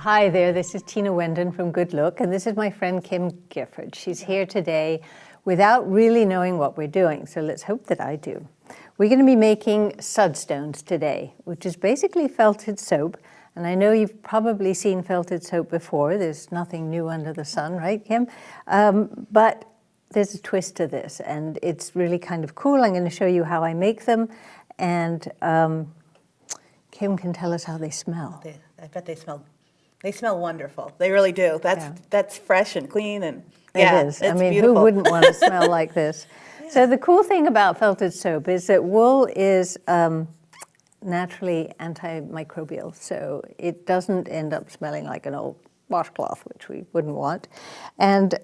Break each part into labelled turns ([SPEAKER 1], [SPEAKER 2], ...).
[SPEAKER 1] Hi there, this is Tina Wendon from Good Look, and this is my friend Kim Gifford. She's here today without really knowing what we're doing, so let's hope that I do. We're going to be making SudStones today, which is basically felted soap, and I know you've probably seen felted soap before. There's nothing new under the sun, right, Kim? But there's a twist to this, and it's really kind of cool. I'm going to show you how I make them, and Kim can tell us how they smell.
[SPEAKER 2] I bet they smell wonderful. They really do. That's fresh and clean, and yeah,
[SPEAKER 1] it is. I mean,
[SPEAKER 2] beautiful.
[SPEAKER 1] who wouldn't want to smell like this? Yeah. So the cool thing about felted soap is that wool is naturally antimicrobial, so it doesn't end up smelling like an old washcloth, which we wouldn't want. And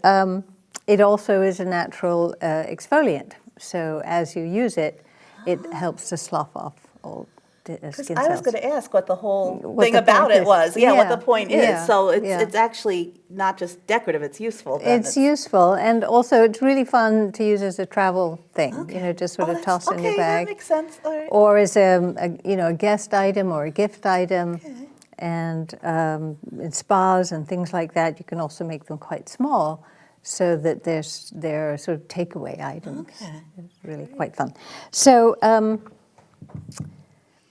[SPEAKER 1] it also is a natural exfoliant. So as you use it, it helps to slough off old skin cells.
[SPEAKER 2] I was going to ask what the whole thing about it was. Yeah, what the point is.
[SPEAKER 1] Yeah.
[SPEAKER 2] So it's actually not just decorative, it's useful.
[SPEAKER 1] It's useful, and also it's really fun to use as a travel thing, you know, just sort of toss in your bag.
[SPEAKER 2] That makes sense. All right.
[SPEAKER 1] Or as a guest item or a gift item. Okay. And in spas and things like that, you can also make them quite small so that they're sort of takeaway items. Okay. It's really quite fun. So,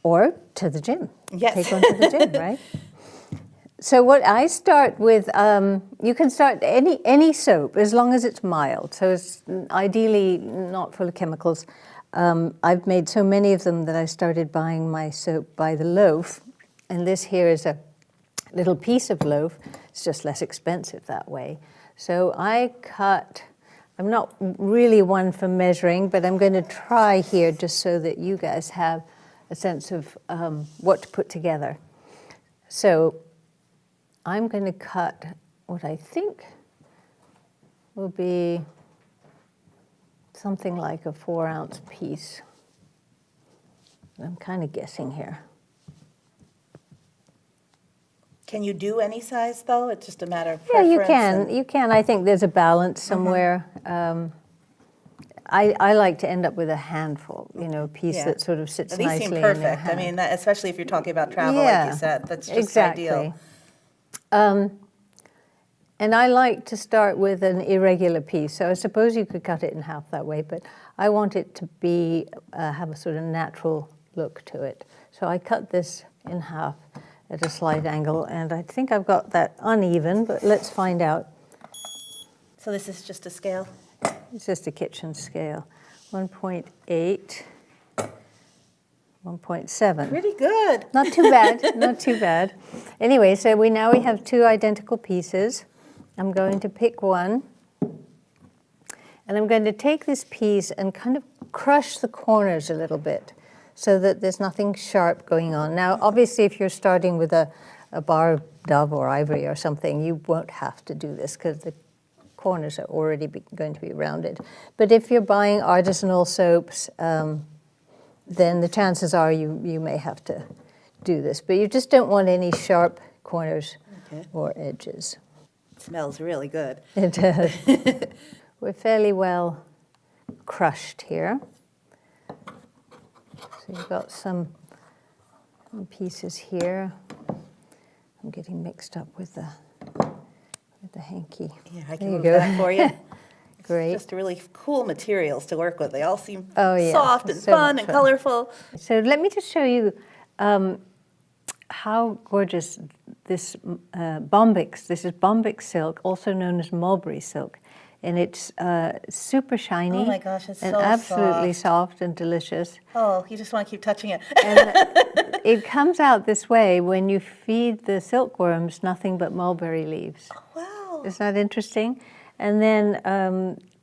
[SPEAKER 1] or to the gym.
[SPEAKER 2] Yes.
[SPEAKER 1] Take one to the gym, right? So what I start with, you can start any soap as long as it's mild. So it's ideally not full of chemicals. I've made so many of them that I started buying my soap by the loaf. And this here is a little piece of loaf. It's just less expensive that way. So I cut, I'm not really one for measuring, but I'm going to try here just so that you guys have a sense of what to put together. So I'm going to cut what I think will be something like a 4-ounce piece. I'm kind of guessing here.
[SPEAKER 2] Can you do any size, though? It's just a matter of preference.
[SPEAKER 1] Yeah, you can. I think there's a balance somewhere. I like to end up with a handful, you know, a piece that sort of sits nicely in your hand.
[SPEAKER 2] These seem perfect. I mean, especially if you're talking about travel, like you said. That's just ideal.
[SPEAKER 1] And I like to start with an irregular piece. So I suppose you could cut it in half that way, but I want it to be have a sort of natural look to it. So I cut this in half at a slight angle, and I think I've got that uneven, but let's find out.
[SPEAKER 2] So this is just a scale?
[SPEAKER 1] It's just a kitchen scale. 1.8, 1.7.
[SPEAKER 2] Pretty good.
[SPEAKER 1] Not too bad, not too bad. Anyway, so we have two identical pieces. I'm going to pick one, and I'm going to take this piece and kind of crush the corners a little bit so that there's nothing sharp going on. Now, obviously, if you're starting with a bar of Dove or Ivory or something, you won't have to do this because the corners are already going to be rounded. But if you're buying artisanal soaps, then the chances are you may have to do this. But you just don't want any sharp corners or edges.
[SPEAKER 2] It smells really good.
[SPEAKER 1] It does. We're fairly well crushed here. So you've got some pieces here. I'm getting mixed up with the hanky.
[SPEAKER 2] Yeah, I can move that for you.
[SPEAKER 1] Great.
[SPEAKER 2] It's just really cool materials to work with. They all seem soft and
[SPEAKER 1] so
[SPEAKER 2] fun and colorful.
[SPEAKER 1] So let me just show you how gorgeous this Bombyx. This is Bombyx silk, also known as mulberry silk. And it's super shiny.
[SPEAKER 2] Oh my gosh, it's
[SPEAKER 1] and
[SPEAKER 2] so
[SPEAKER 1] absolutely soft and delicious.
[SPEAKER 2] Oh, you just want to keep touching it.
[SPEAKER 1] And it comes out this way when you feed the silkworms nothing but mulberry leaves.
[SPEAKER 2] Oh, wow.
[SPEAKER 1] Isn't that interesting? And then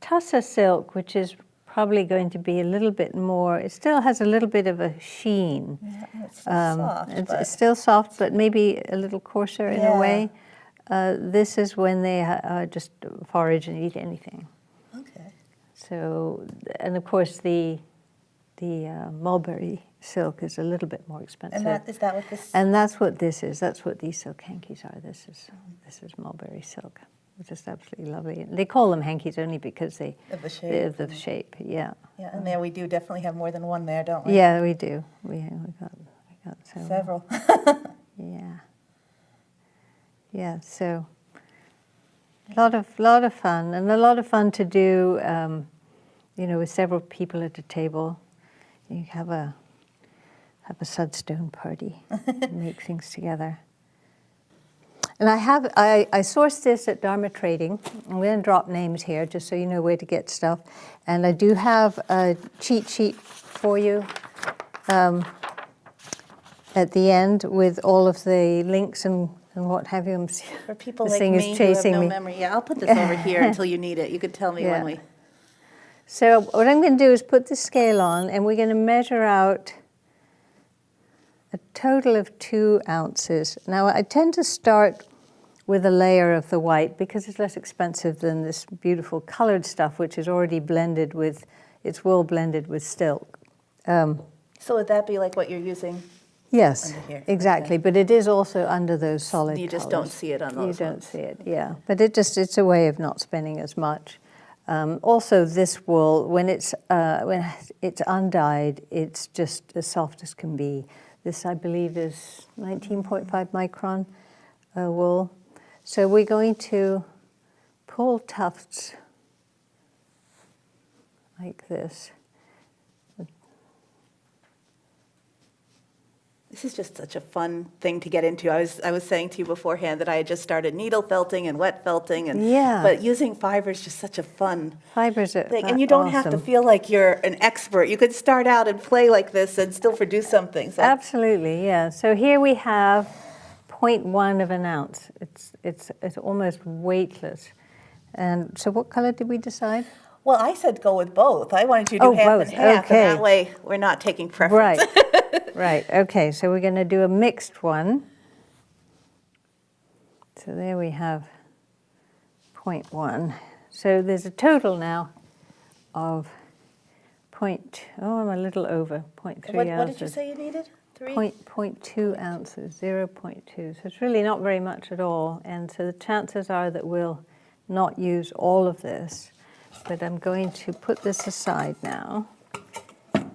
[SPEAKER 1] Tussa silk, which is probably going to be a little bit more, it still has a little bit of a sheen.
[SPEAKER 2] Yeah, it's still soft.
[SPEAKER 1] It's still soft, but maybe a little coarser in a way. This is when they just forage and eat anything. Okay. So, and of course the mulberry silk is a little bit more expensive.
[SPEAKER 2] And is that what this?
[SPEAKER 1] And that's what this is. That's what these silk hankies are. This is mulberry silk. It's just absolutely lovely. They call them hankies only because of the shape. Of the shape. Yeah.
[SPEAKER 2] Yeah, and there we do definitely have more than one there, don't we?
[SPEAKER 1] Yeah, we do. We got
[SPEAKER 2] several.
[SPEAKER 1] Yeah. Yeah, so lot of fun, and a lot of fun to do, you know, with several people at a table. You have a Sudstone party, make things together. And I sourced this at Dharma Trading. I'm going to drop names here just so you know where to get stuff. And I do have a cheat sheet for you at the end with all of the links and what have you.
[SPEAKER 2] For people
[SPEAKER 1] This
[SPEAKER 2] like
[SPEAKER 1] thing is
[SPEAKER 2] me who have
[SPEAKER 1] chasing
[SPEAKER 2] no
[SPEAKER 1] me.
[SPEAKER 2] memory, yeah, I'll put this over here until you need it. You can tell me when we.
[SPEAKER 1] So what I'm going to do is put the scale on, and we're going to measure out a total of 2 ounces. Now I tend to start with a layer of the white because it's less expensive than this beautiful colored stuff, which is already blended with, it's wool blended with silk.
[SPEAKER 2] So would that be like what you're using?
[SPEAKER 1] Yes,
[SPEAKER 2] Under here,
[SPEAKER 1] exactly.
[SPEAKER 2] okay.
[SPEAKER 1] But it is also under those solid
[SPEAKER 2] You just
[SPEAKER 1] colors.
[SPEAKER 2] don't see it on those
[SPEAKER 1] You don't
[SPEAKER 2] ones.
[SPEAKER 1] see it, yeah. But it's a way of not spending as much. Also, this wool, when it's undyed, it's just as soft as can be. This, I believe, is 19.5 micron wool. So we're going to pull tufts like this.
[SPEAKER 2] This is just such a fun thing to get into. I was saying to you beforehand that I had just started needle felting and wet felting, and
[SPEAKER 1] Yeah.
[SPEAKER 2] but using fiber is just such a fun
[SPEAKER 1] Fibers are
[SPEAKER 2] thing. And you don't have to feel like you're an expert. You could start out and play like this and still produce something. So.
[SPEAKER 1] Absolutely, yeah. So here we have 0.1 of an ounce. It's almost weightless. And so what color did we decide?
[SPEAKER 2] Well, I said go with both. I wanted you to do half
[SPEAKER 1] both.
[SPEAKER 2] and half,
[SPEAKER 1] Okay.
[SPEAKER 2] and that way we're not taking preference.
[SPEAKER 1] Right, right. Okay, so we're going to do a mixed one. So there we have 0.1. So there's a total now of I'm a little over 0.3
[SPEAKER 2] What
[SPEAKER 1] ounces.
[SPEAKER 2] did you say you needed? 3?
[SPEAKER 1] 0.2 ounces, 0.2. So it's really not very much at all. And so the chances are that we'll not use all of this. But I'm going to put this aside now.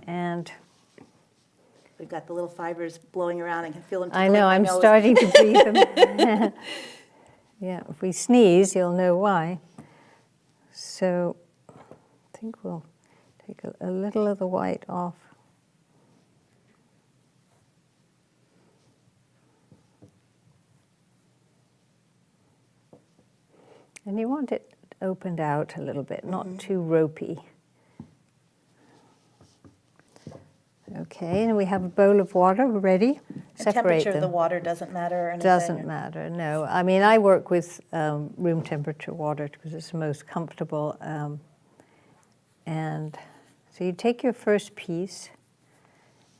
[SPEAKER 1] And
[SPEAKER 2] We've got the little fibers blowing around. I can feel them
[SPEAKER 1] I
[SPEAKER 2] tickling
[SPEAKER 1] know,
[SPEAKER 2] my
[SPEAKER 1] I'm
[SPEAKER 2] nose.
[SPEAKER 1] starting to breathe them. Yeah, if we sneeze, you'll know why. So I think we'll take a little of the white off. And you want it opened out a little bit, not too ropey. Okay, and we have a bowl of water ready.
[SPEAKER 2] The
[SPEAKER 1] Separate
[SPEAKER 2] temperature of
[SPEAKER 1] them.
[SPEAKER 2] the water doesn't matter or anything?
[SPEAKER 1] Doesn't matter, no. I mean, I work with room temperature water because it's the most comfortable. And so you take your first piece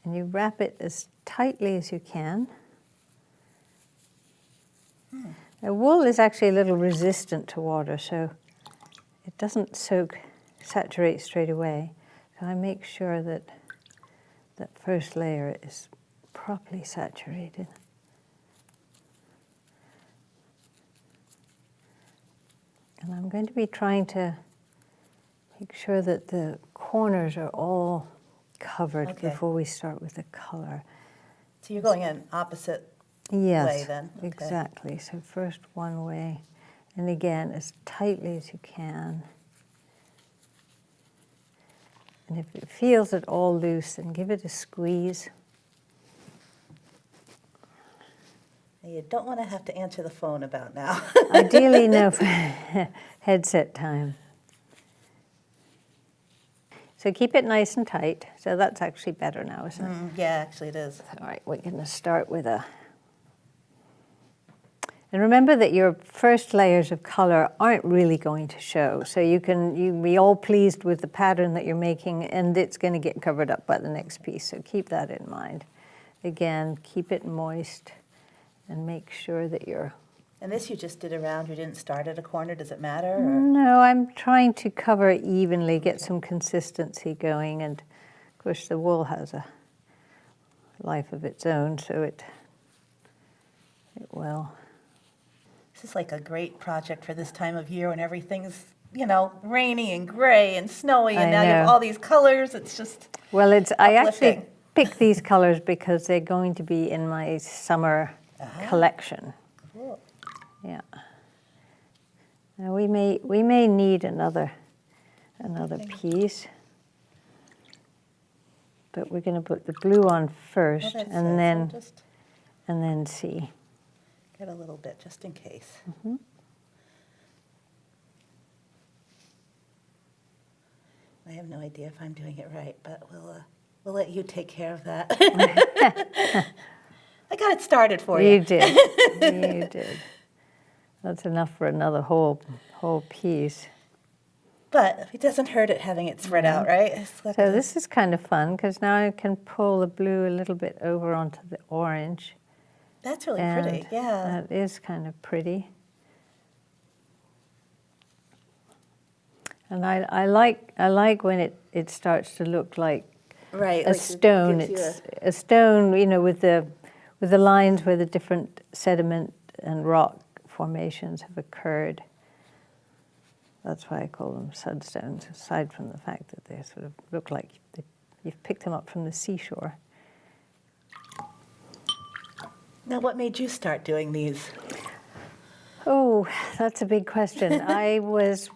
[SPEAKER 1] and you wrap it as tightly as you can. Now, wool is actually a little resistant to water, so it doesn't saturate straight away. So I make sure that that first layer is properly saturated. And I'm going to be trying to make sure that the corners are all covered before we start with the color.
[SPEAKER 2] So you're going in opposite way then? Okay.
[SPEAKER 1] Exactly. So first one way, and again, as tightly as you can. And if it feels at all loose, then give it a squeeze.
[SPEAKER 2] You don't want to have to answer the phone about now.
[SPEAKER 1] Ideally, no headset time. So keep it nice and tight. So that's actually better now, isn't it?
[SPEAKER 2] Yeah, actually it is.
[SPEAKER 1] All right, we're going to start with a... And remember that your first layers of color aren't really going to show. So you can be all pleased with the pattern that you're making, and it's going to get covered up by the next piece. So keep that in mind. Again, keep it moist and make sure that you're...
[SPEAKER 2] And this you just did around, you didn't start at a corner, does it matter? Or?
[SPEAKER 1] No, I'm trying to cover evenly, get some consistency going, and of course the wool has a life of its own, so it will.
[SPEAKER 2] This is like a great project for this time of year when everything's, you know, rainy and gray and snowy, and now you have all these colors. It's just
[SPEAKER 1] Well, I actually
[SPEAKER 2] uplifting.
[SPEAKER 1] picked these colors because they're going to be in my summer collection.
[SPEAKER 2] Cool.
[SPEAKER 1] Yeah. Now we may need another piece, but we're going to put the blue on first,
[SPEAKER 2] Well, that's
[SPEAKER 1] and
[SPEAKER 2] it.
[SPEAKER 1] then
[SPEAKER 2] So just
[SPEAKER 1] see.
[SPEAKER 2] get a little bit just in case. I have no idea if I'm doing it right, but we'll let you take care of that. I got it started for you.
[SPEAKER 1] You did. You did. That's enough for another whole piece.
[SPEAKER 2] But it doesn't hurt it having it spread out, right? It's like
[SPEAKER 1] So this is kind of fun because now I can pull the blue a little bit over onto the orange.
[SPEAKER 2] that's really
[SPEAKER 1] And
[SPEAKER 2] pretty, yeah.
[SPEAKER 1] that is kind of pretty. And I like when it starts to look like
[SPEAKER 2] Right.
[SPEAKER 1] a
[SPEAKER 2] like it
[SPEAKER 1] stone.
[SPEAKER 2] gives you
[SPEAKER 1] It's a stone, you know, with the lines where the different sediment and rock formations have occurred. That's why I call them SudStones, aside from the fact that they sort of look like you've picked them up from the seashore.
[SPEAKER 2] Now, what made you start doing these?
[SPEAKER 1] Oh, that's a big question. I was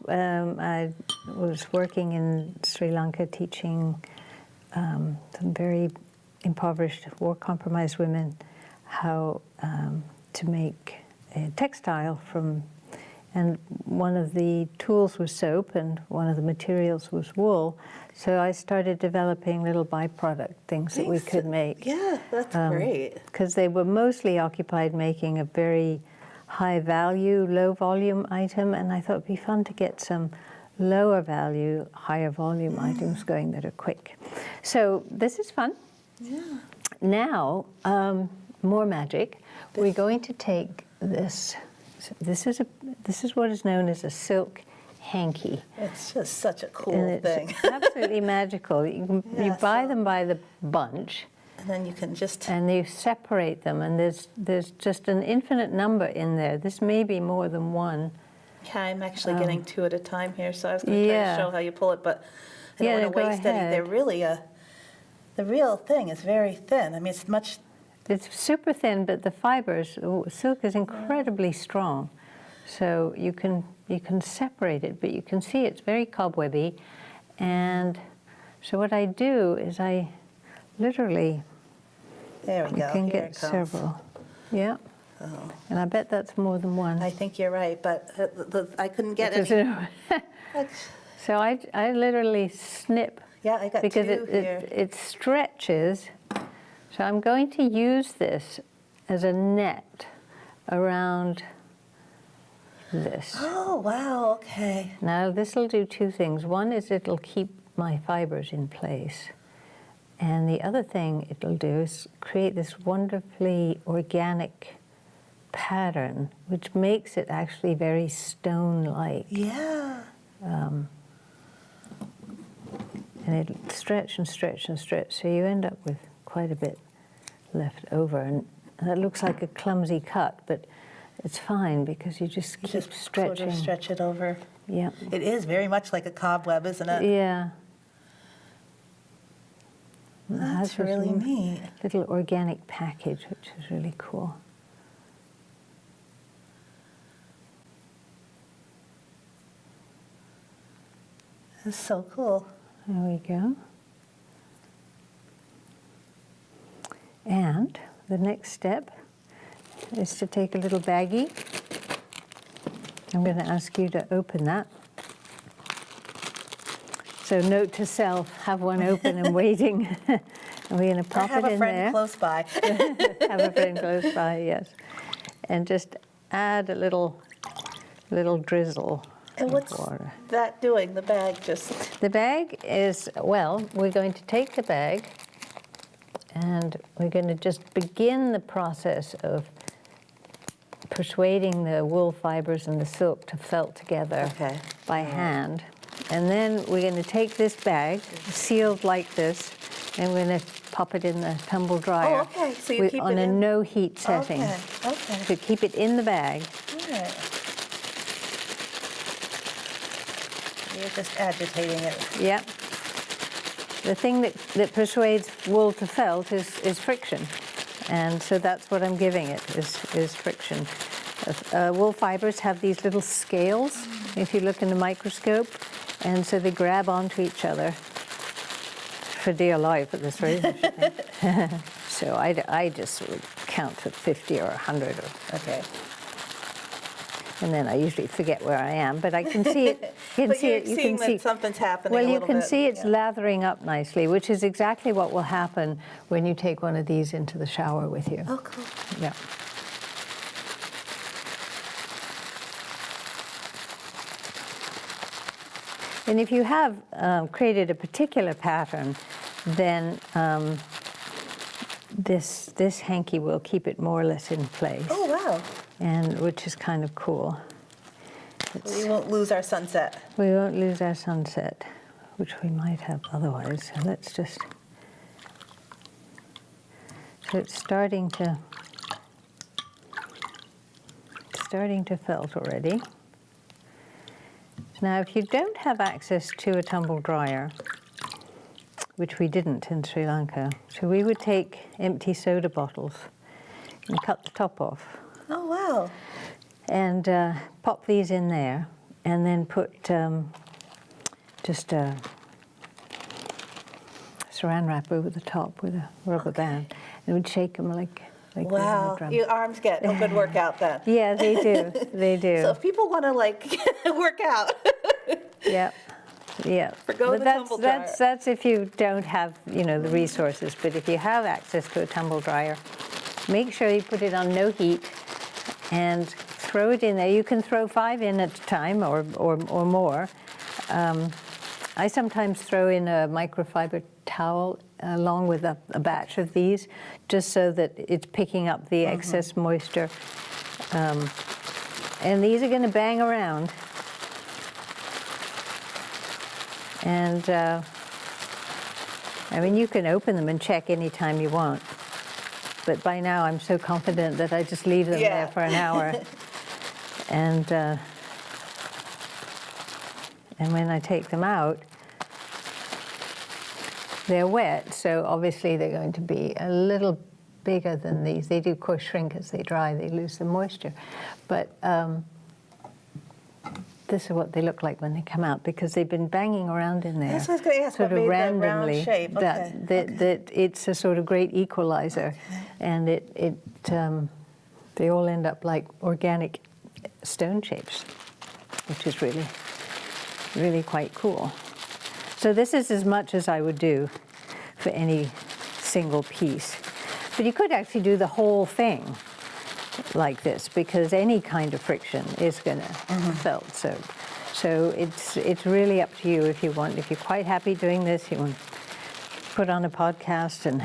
[SPEAKER 1] working in Sri Lanka teaching some very impoverished, war-compromised women how to make a textile from, and one of the tools was soap and one of the materials was wool. So I started developing little byproduct things that we could make.
[SPEAKER 2] Yeah, that's great.
[SPEAKER 1] Because they were mostly occupied making a very high value, low volume item, and I thought it'd be fun to get some lower value, higher volume items going that are quick. So this is fun.
[SPEAKER 2] Yeah.
[SPEAKER 1] Now, more magic. We're going to take this. This is what is known as a silk hanky.
[SPEAKER 2] It's just such a cool
[SPEAKER 1] And it's
[SPEAKER 2] thing.
[SPEAKER 1] absolutely magical. You
[SPEAKER 2] Yeah,
[SPEAKER 1] buy
[SPEAKER 2] so-
[SPEAKER 1] them by the bunch,
[SPEAKER 2] And then you can just,
[SPEAKER 1] and you separate them, and there's just an infinite number in there. This may be more than one.
[SPEAKER 2] yeah, I'm actually getting two at a time here, so I was going to try
[SPEAKER 1] Yeah.
[SPEAKER 2] to show how you pull it, but I
[SPEAKER 1] Yeah,
[SPEAKER 2] don't want
[SPEAKER 1] go
[SPEAKER 2] to waste any. They're
[SPEAKER 1] ahead.
[SPEAKER 2] really the real thing is very thin. I mean, it's much,
[SPEAKER 1] It's super thin, but the fibers, silk is incredibly strong. So you can separate it, but you can see it's very cobwebby. And so what I do is I literally,
[SPEAKER 2] there we
[SPEAKER 1] you
[SPEAKER 2] go.
[SPEAKER 1] can
[SPEAKER 2] Here
[SPEAKER 1] get
[SPEAKER 2] it comes.
[SPEAKER 1] several. Yeah.
[SPEAKER 2] Oh.
[SPEAKER 1] And I bet that's more than one.
[SPEAKER 2] I think you're right, but I couldn't get it.
[SPEAKER 1] So I literally snip
[SPEAKER 2] Yeah, I got
[SPEAKER 1] because
[SPEAKER 2] two here.
[SPEAKER 1] it stretches. So I'm going to use this as a net around this.
[SPEAKER 2] Oh, wow, okay.
[SPEAKER 1] Now this will do two things. One is it'll keep my fibers in place. And the other thing it'll do is create this wonderfully organic pattern, which makes it actually very stone-like.
[SPEAKER 2] Yeah.
[SPEAKER 1] And it'll stretch and stretch and stretch, so you end up with quite a bit left over. And that looks like a clumsy cut, but it's fine because you just keep
[SPEAKER 2] Just
[SPEAKER 1] stretching.
[SPEAKER 2] sort of stretch it over.
[SPEAKER 1] Yeah.
[SPEAKER 2] It is very much like a cobweb, isn't it?
[SPEAKER 1] Yeah. And it has
[SPEAKER 2] That's
[SPEAKER 1] this
[SPEAKER 2] really neat.
[SPEAKER 1] little organic package, which is really cool.
[SPEAKER 2] It's so cool.
[SPEAKER 1] There we go. And the next step is to take a little baggie. I'm going to ask you to open that. So note to self, have one open and waiting. And we're going to pop
[SPEAKER 2] have
[SPEAKER 1] it
[SPEAKER 2] a
[SPEAKER 1] in
[SPEAKER 2] friend
[SPEAKER 1] there.
[SPEAKER 2] close by.
[SPEAKER 1] Have a friend close by, yes. And just add a little drizzle
[SPEAKER 2] And
[SPEAKER 1] of
[SPEAKER 2] what's
[SPEAKER 1] water.
[SPEAKER 2] that doing? The bag just,
[SPEAKER 1] The bag is, well, we're going to take the bag and we're going to just begin the process of persuading the wool fibers and the silk to felt together
[SPEAKER 2] Okay.
[SPEAKER 1] by hand. And then we're going to take this bag, sealed like this, and we're going to pop it in the tumble dryer.
[SPEAKER 2] Oh, okay. So you keep
[SPEAKER 1] on
[SPEAKER 2] it
[SPEAKER 1] a
[SPEAKER 2] in-
[SPEAKER 1] no heat setting.
[SPEAKER 2] okay, okay.
[SPEAKER 1] So keep it in the bag.
[SPEAKER 2] All right. You're just agitating it.
[SPEAKER 1] Yeah. The thing that persuades wool to felt is friction. And so that's what I'm giving it, is friction. Wool fibers have these little scales, if you look in the microscope, and so they grab onto each other for dear life at this rate. So I just would count at 50 or 100.
[SPEAKER 2] Okay.
[SPEAKER 1] And then I usually forget where I am, but I can see it. You
[SPEAKER 2] But you're
[SPEAKER 1] can
[SPEAKER 2] seeing
[SPEAKER 1] see
[SPEAKER 2] that something's happening
[SPEAKER 1] Well,
[SPEAKER 2] a
[SPEAKER 1] you
[SPEAKER 2] little
[SPEAKER 1] can
[SPEAKER 2] bit.
[SPEAKER 1] see it's
[SPEAKER 2] Yeah.
[SPEAKER 1] lathering up nicely, which is exactly what will happen when you take one of these into the shower with you.
[SPEAKER 2] Oh, cool.
[SPEAKER 1] Yeah. And if you have created a particular pattern, then this hanky will keep it more or less in place,
[SPEAKER 2] Oh, wow.
[SPEAKER 1] and which is kind of cool.
[SPEAKER 2] We won't lose our sunset.
[SPEAKER 1] We won't lose our sunset, which we might have otherwise. So let's just. So it's starting to felt already. Now, if you don't have access to a tumble dryer, which we didn't in Sri Lanka, so we would take empty soda bottles and cut the top off
[SPEAKER 2] Oh, wow.
[SPEAKER 1] and pop these in there, and then put just a saran wrap over the top with a rubber band, and we'd shake them like they're in a
[SPEAKER 2] Wow.
[SPEAKER 1] drum.
[SPEAKER 2] Your arms get a good workout then.
[SPEAKER 1] Yeah, they do. They do.
[SPEAKER 2] So if people want to like work out,
[SPEAKER 1] Yeah, yeah.
[SPEAKER 2] Forgo
[SPEAKER 1] But
[SPEAKER 2] the tumble dryer.
[SPEAKER 1] that's if you don't have, the resources. But if you have access to a tumble dryer, make sure you put it on no heat and throw it in there. You can throw 5 in at a time or more. I sometimes throw in a microfiber towel along with a batch of these, just so that it's picking up the excess moisture. And these are going to bang around. And I mean, you can open them and check anytime you want. But by now, I'm so confident that I just leave them
[SPEAKER 2] Yeah.
[SPEAKER 1] there for an hour. And when I take them out, they're wet, so obviously they're going to be a little bigger than these. They do, of course, shrink as they dry. They lose the moisture. But this is what they look like when they come out, because they've been banging around in there.
[SPEAKER 2] That's what I was going to ask,
[SPEAKER 1] sort
[SPEAKER 2] what
[SPEAKER 1] of
[SPEAKER 2] made the
[SPEAKER 1] randomly.
[SPEAKER 2] round shape?
[SPEAKER 1] That it's a sort of great equalizer, and they all end up like organic stone shapes, which is really, really quite cool. So this is as much as I would do for any single piece. But you could actually do the whole thing like this, because any kind of friction is going to felt soap. So it's really up to you if you want. If you're quite happy doing this, you want to put on a podcast and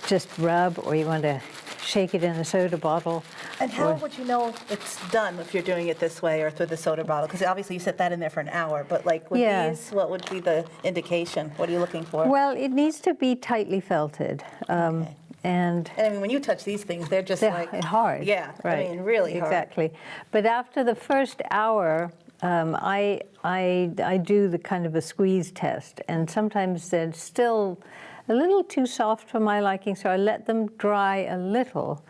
[SPEAKER 1] just rub, or you want to shake it in a soda bottle.
[SPEAKER 2] And how would you know it's done if you're doing it this way or through the soda bottle? Because obviously you set that in there for an hour, but like with
[SPEAKER 1] Yeah.
[SPEAKER 2] these, what would be the indication? What are you looking for?
[SPEAKER 1] Well, it needs to be tightly felted.
[SPEAKER 2] Okay.
[SPEAKER 1] And
[SPEAKER 2] And I mean, when you touch these things, they're just
[SPEAKER 1] they're
[SPEAKER 2] like
[SPEAKER 1] hard.
[SPEAKER 2] Yeah,
[SPEAKER 1] right.
[SPEAKER 2] I mean, really hard.
[SPEAKER 1] Exactly. But after the first hour, I do the kind of a squeeze test, and sometimes they're still a little too soft for my liking, so I let them dry a little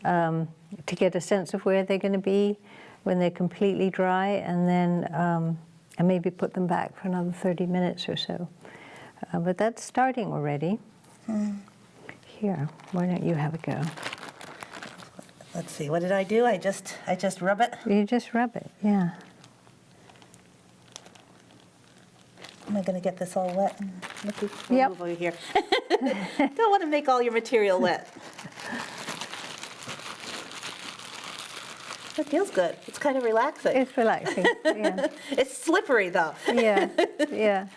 [SPEAKER 1] to get a sense of where they're going to be when they're completely dry, and then I maybe put them back for another 30 minutes or so. But that's starting already. Here, why don't you have a go?
[SPEAKER 2] Let's see, what did I do? I just rub it.
[SPEAKER 1] You just rub it, yeah.
[SPEAKER 2] Am I going to get this all wet? Look,
[SPEAKER 1] Yep.
[SPEAKER 2] move over here. Don't want to make all your material wet. It feels good. It's kind of relaxing.
[SPEAKER 1] It's relaxing, yeah.
[SPEAKER 2] It's slippery though.
[SPEAKER 1] Yeah, yeah.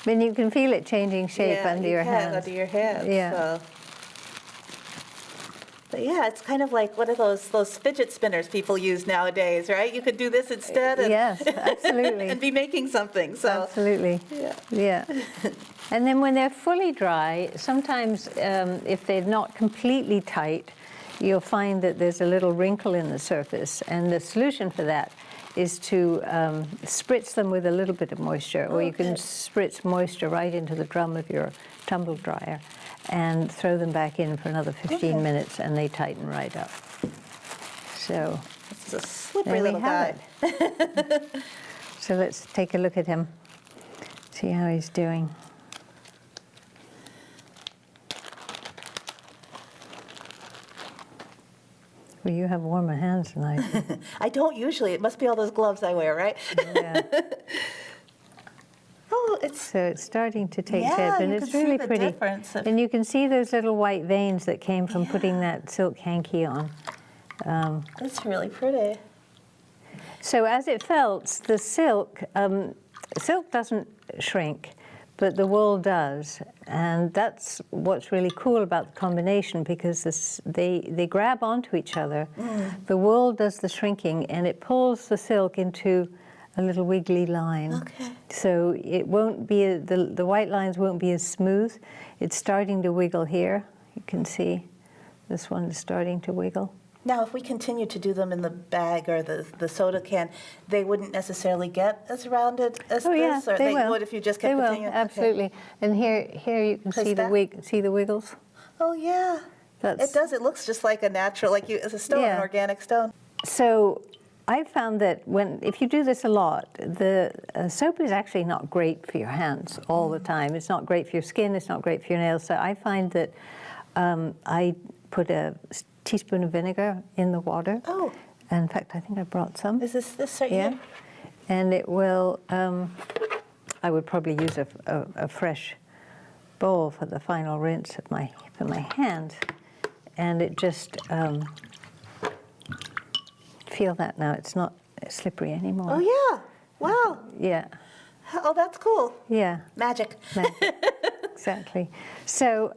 [SPEAKER 1] Then you can feel it changing shape
[SPEAKER 2] Yeah,
[SPEAKER 1] under
[SPEAKER 2] you
[SPEAKER 1] your
[SPEAKER 2] can,
[SPEAKER 1] hands.
[SPEAKER 2] Under your hands.
[SPEAKER 1] Yeah.
[SPEAKER 2] So. But yeah, it's kind of like one of those fidget spinners people use nowadays, right? You could do this instead and,
[SPEAKER 1] Yes, absolutely.
[SPEAKER 2] and be making something. So
[SPEAKER 1] Absolutely.
[SPEAKER 2] Yeah.
[SPEAKER 1] Yeah. And then when they're fully dry, sometimes if they're not completely tight, you'll find that there's a little wrinkle in the surface. And the solution for that is to spritz them with a little bit of moisture, or you can spritz moisture right into the drum of your tumble dryer and throw them back in for another 15 minutes, and they tighten right up. So
[SPEAKER 2] This is a slippery
[SPEAKER 1] there we
[SPEAKER 2] little guy.
[SPEAKER 1] have it. So let's take a look at him, see how he's doing. Well, you have warmer hands than I do.
[SPEAKER 2] I don't usually. It must be all those gloves I wear, right?
[SPEAKER 1] Yeah.
[SPEAKER 2] Oh, it's
[SPEAKER 1] So it's starting to take
[SPEAKER 2] Yeah,
[SPEAKER 1] shape, and
[SPEAKER 2] you
[SPEAKER 1] it's
[SPEAKER 2] can see
[SPEAKER 1] really
[SPEAKER 2] the
[SPEAKER 1] pretty.
[SPEAKER 2] difference of-
[SPEAKER 1] And you can see those little white veins that came from putting that silk hanky on.
[SPEAKER 2] it's really pretty.
[SPEAKER 1] So as it felts, the silk doesn't shrink, but the wool does, and that's what's really cool about the combination, because they grab onto each other. The wool does the shrinking, and it pulls the silk into a little wiggly line.
[SPEAKER 2] Okay.
[SPEAKER 1] So it won't be the white lines won't be as smooth. It's starting to wiggle here. You can see this one is starting to wiggle.
[SPEAKER 2] Now, if we continue to do them in the bag or the soda can, they wouldn't necessarily get as rounded as
[SPEAKER 1] Oh yeah,
[SPEAKER 2] this, or
[SPEAKER 1] they will.
[SPEAKER 2] would if you just kept
[SPEAKER 1] They will,
[SPEAKER 2] continuing? Okay.
[SPEAKER 1] absolutely. And here you can see
[SPEAKER 2] that-
[SPEAKER 1] the wiggles.
[SPEAKER 2] Oh yeah,
[SPEAKER 1] That's-
[SPEAKER 2] it does. It looks just like a natural, like as a stone, an
[SPEAKER 1] Yeah.
[SPEAKER 2] organic stone.
[SPEAKER 1] So I found that if you do this a lot, the soap is actually not great for your hands all the time. It's not great for your skin. It's not great for your nails. So I find that I put a teaspoon of vinegar in the water.
[SPEAKER 2] Oh.
[SPEAKER 1] And in fact, I think I brought some.
[SPEAKER 2] Is this right
[SPEAKER 1] Yeah.
[SPEAKER 2] here?
[SPEAKER 1] And it will, I would probably use a fresh bowl for the final rinse for my hand. And it just, feel that now, it's not slippery anymore.
[SPEAKER 2] Oh yeah. Wow.
[SPEAKER 1] Yeah,
[SPEAKER 2] Oh, that's cool.
[SPEAKER 1] yeah,
[SPEAKER 2] Magic.
[SPEAKER 1] exactly. So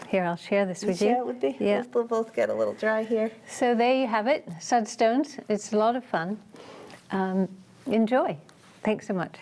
[SPEAKER 1] here, I'll share this with you.
[SPEAKER 2] Share it with me.
[SPEAKER 1] Yeah.
[SPEAKER 2] We'll both get a little dry here.
[SPEAKER 1] So there you have it, SudStones. It's a lot of fun. Enjoy. Thanks so much.